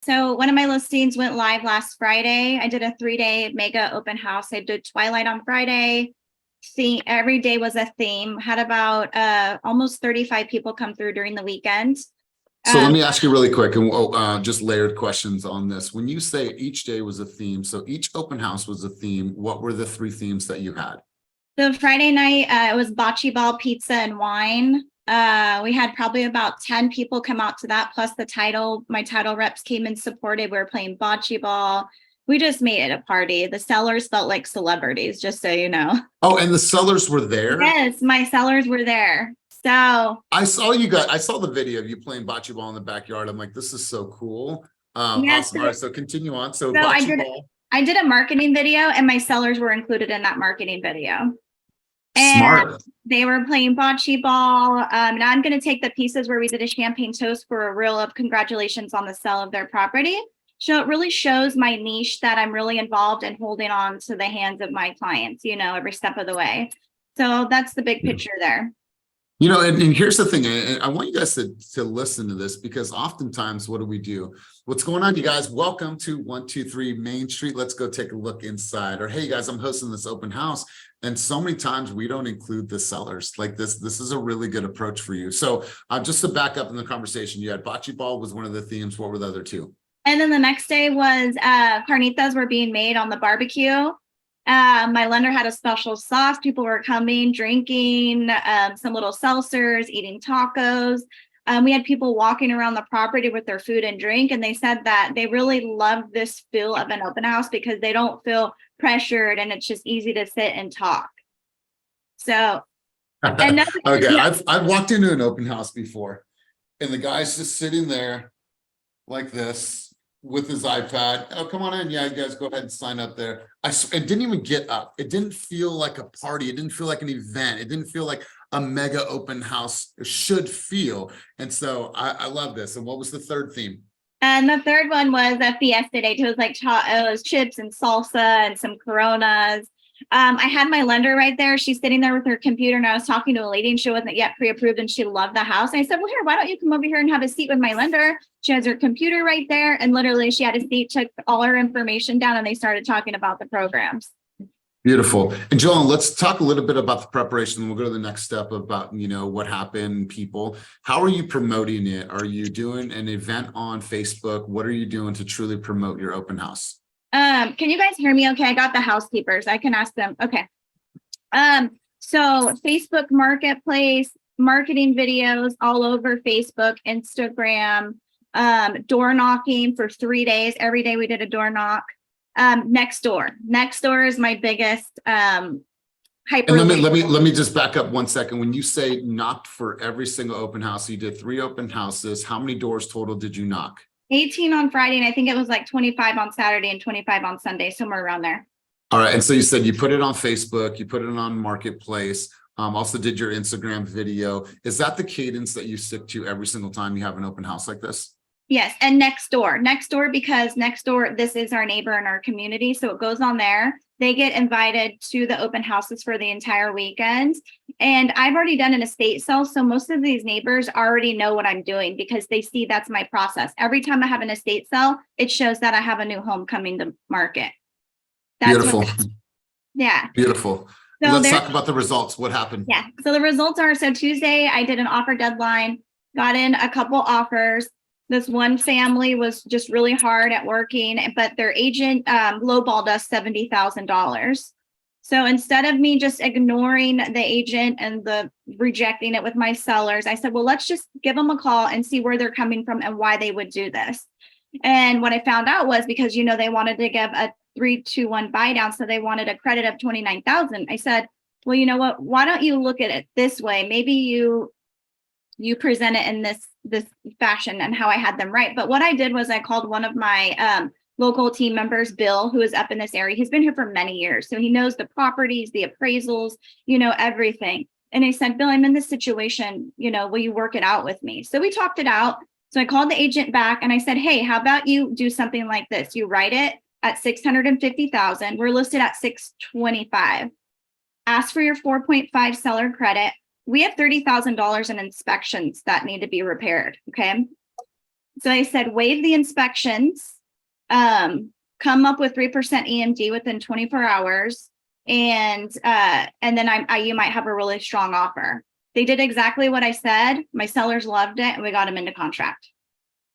So one of my listings went live last Friday. I did a 3-day mega open house. I did Twilight on Friday. See, every day was a theme. Had about almost 35 people come through during the weekend. So let me ask you really quick, and just layered questions on this. When you say each day was a theme, so each open house was a theme, what were the 3 themes that you had? So Friday night, it was bocce ball, pizza, and wine. We had probably about 10 people come out to that, plus my title reps came and supported. We were playing bocce ball. We just made it a party. The sellers felt like celebrities, just so you know. Oh, and the sellers were there? Yes, my sellers were there. So I saw the video of you playing bocce ball in the backyard. I'm like, this is so cool. yes, Awesome. All right, so continue on. So I bocce ball. did a marketing video, and my sellers were included in that marketing video. Smart. And they were playing bocce ball. Now I'm going to take the pieces where we did a champagne toast for a reel of congratulations on the sale of their property. So it really shows my niche that I'm really involved in holding on to the hands of my clients, every step of the way. So that's the big picture there. And here's the thing, I want you guys to listen to this, because oftentimes, what do we do? What's going on, you guys? Welcome to 123 Main Street. Let's go take a look inside. Or, hey, guys, I'm hosting this open house. And so many times we don't include the sellers. Like this is a really good approach for you. So just to back up in the conversation, you had bocce ball was one of the themes. What were the other 2? And then the next day was carnitas were being made on the barbecue. My lender had a special sauce. People were coming, drinking, some little seltzers, eating tacos. We had people walking around the property with their food and drink, and they said that they really love this feel of an open house because they don't feel pressured and it's just easy to sit and talk. So, okay, yeah. I've walked into an open house before, and the guy's just sitting there like this with his iPad. Oh, come on in. Yeah, you guys go ahead and sign up there. It didn't even get up. It didn't feel like a party. It didn't feel like an event. It didn't feel like a mega open house should feel. And so I love this. And what was the 3rd theme? And the 3rd one was a fiesta day. It was like chips and salsa and some Coronas. I had my lender right there. She's sitting there with her computer, and I was talking to a lady, and she wasn't yet pre-approved, and she loved the house. And I said, well, here, why don't you come over here and have a seat with my lender? She has her computer right there, and literally she had a seat, took all her information down, and they started talking about the programs. Beautiful. And Joan, let's talk a little bit about the preparation. We'll go to the next step about, what happened, people. How are you promoting it? Are you doing an event on Facebook? What are you doing to truly promote your open house? Can you guys hear me okay? I got the housekeepers. I can ask them. Okay. So Facebook Marketplace, marketing videos all over Facebook, Instagram, door knocking for 3 days. Every day we did a door knock. Next door is my biggest hyper. And let me just back up 1 second. When you say knocked for every single open house, you did 3 open houses. How many doors total did you knock? 18 on Friday, and I think it was like 25 on Saturday and 25 on Sunday, somewhere around there. All right. And so you said you put it on Facebook, you put it on Marketplace, also did your Instagram video. Is that the cadence that you stick to every single time you have an open house like this? Yes. And next door, because next door, this is our neighbor in our community. So it goes on there. They get invited to the open houses for the entire weekend. And I've already done an estate sale. So most of these neighbors already know what I'm doing because they see that's my process. Every time I have an estate sale, it shows that I have a new home coming to market. That's beautiful. Yeah. Beautiful. So let's talk about the results. What happened? Yeah. So the results are, so Tuesday, I did an offer deadline, got in a couple offers. This one family was just really hard at working, but their agent lowballed us $70,000. So instead of me just ignoring the agent and rejecting it with my sellers, I said, well, let's just give them a call and see where they're coming from and why they would do this. And what I found out was because, they wanted to give a 3-2-1 buy down. So they wanted a credit of $29,000. I said, well, you know what? Why don't you look at it this way? Maybe you present it in this fashion and how I had them right. But what I did was I called one of my local team members, Bill, who is up in this area. He's been here for many years. So he knows the properties, the appraisals, everything. And I said, Bill, I'm in this situation, will you work it out with me? So we talked it out. So I called the agent back and I said, hey, how about you do something like this? You write it at $650,000. We're listed at $625,000. Ask for your 4.5 seller credit. We have $30,000 in inspections that need to be repaired. Okay. So I said, waive the inspections, come up with 3% EMD within 24 hours. And then you might have a really strong offer. They did exactly what I said. My sellers loved it, and we got them into contract.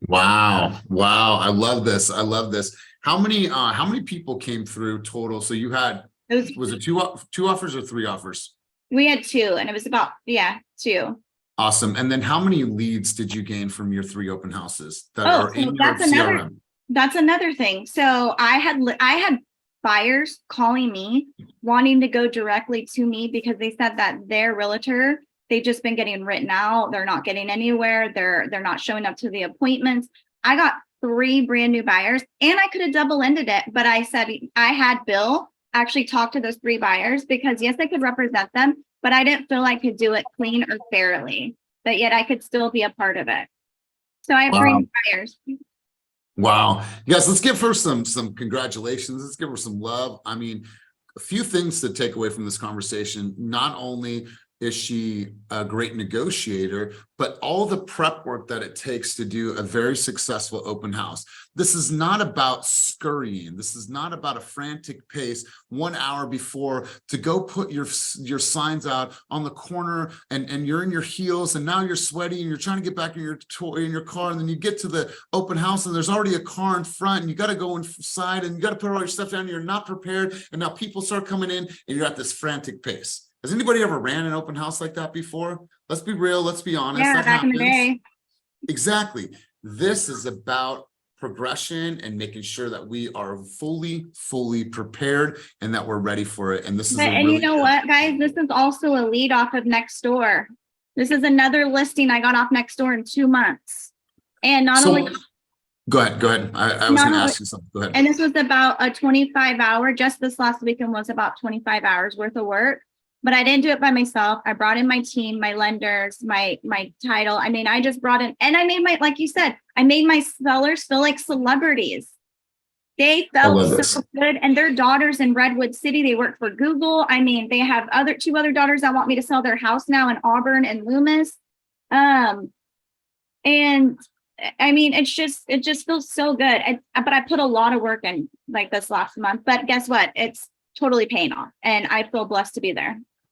Wow. Wow. I love this. I love this. How many people came through total? So you had, was it two offers or 3 offers? We had 2, and it was about, 2. Awesome. And then how many leads did you gain from your 3 open houses that are So in your CRM? That's another thing. So I had buyers calling me wanting to go directly to me because they said that their realtor, they've just been getting written out. They're not getting anywhere. They're not showing up to the appointments. I got 3 brand new buyers, and I could have double-ended it, but I said I had Bill actually talk to those 3 buyers because yes, I could represent them, but I didn't feel I could do it clean or fairly, but yet I could still be a part of it. So I have 3 new buyers. Wow. Yes, let's give her some congratulations. Let's give her some love. I mean, a few things to take away from this conversation. Not only is she a great negotiator, but all the prep work that it takes to do a very successful open house. This is not about scurrying. This is not about a frantic pace 1 hour before to go put your signs out on the corner, and you're in your heels, and now you're sweaty and you're trying to get back in your car, and then you get to the open house and there's already a car in front, and you got to go inside and you got to put all your stuff down and you're not prepared, and now people start coming in and you're at this frantic pace. Has anybody ever ran an open house like that before? Let's be real. Let's be honest. Yeah, that back happens. in the day. Exactly. This is about progression and making sure that we are fully prepared and that we're ready for it. And this is And you know what, guys? This is also a lead off of next door. This is another listing I got off next door in 2 months. And not only Go ahead. I was going to ask you something. Go ahead. And this was about a 25-hour, just this last weekend was about 25 hours worth of work. But I didn't do it by myself. I brought in my team, my lenders, my title. I mean, I just brought in, and I made like you said, I made my sellers feel like celebrities. They felt so good. And their daughters in Redwood City, they work for Google. I mean, they have 2 other daughters that want me to sell their house now in Auburn and Loomis. And I mean, it just feels so good. But I put a lot of work in like this last month, but guess what? It's totally paying off, and I feel blessed to be there.